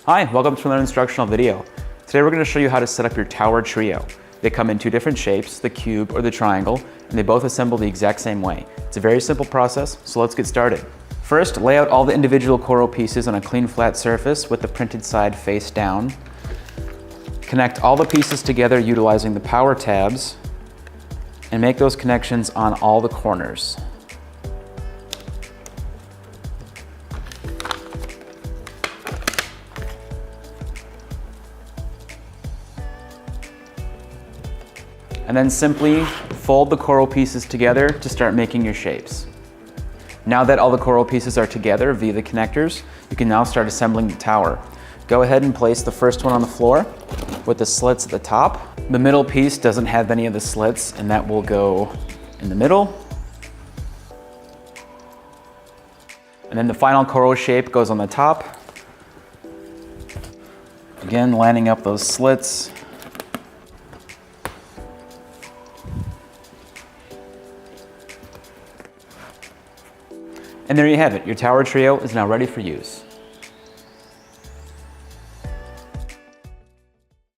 Hi, welcome to another instructional video. Today we're going to show you how to set up your tower trio. They come in two different shapes, the cube or the triangle, and they both assemble the exact same way. It's a very simple process, so let's get started. First, lay out all the individual coral pieces on a clean flat surface with the printed side face down. Connect all the pieces together utilizing the power tabs, and make those connections on all the corners. And then simply fold the coral pieces together to start making your shapes. Now that all the coral pieces are together via the connectors, you can now start assembling the tower. Go ahead and place the first one on the floor with the slits at the top. The middle piece doesn't have any of the slits, and that will go in the middle. And then the final coral shape goes on the top. Again, lining up those slits. And there you have it. Your tower trio is now ready for use.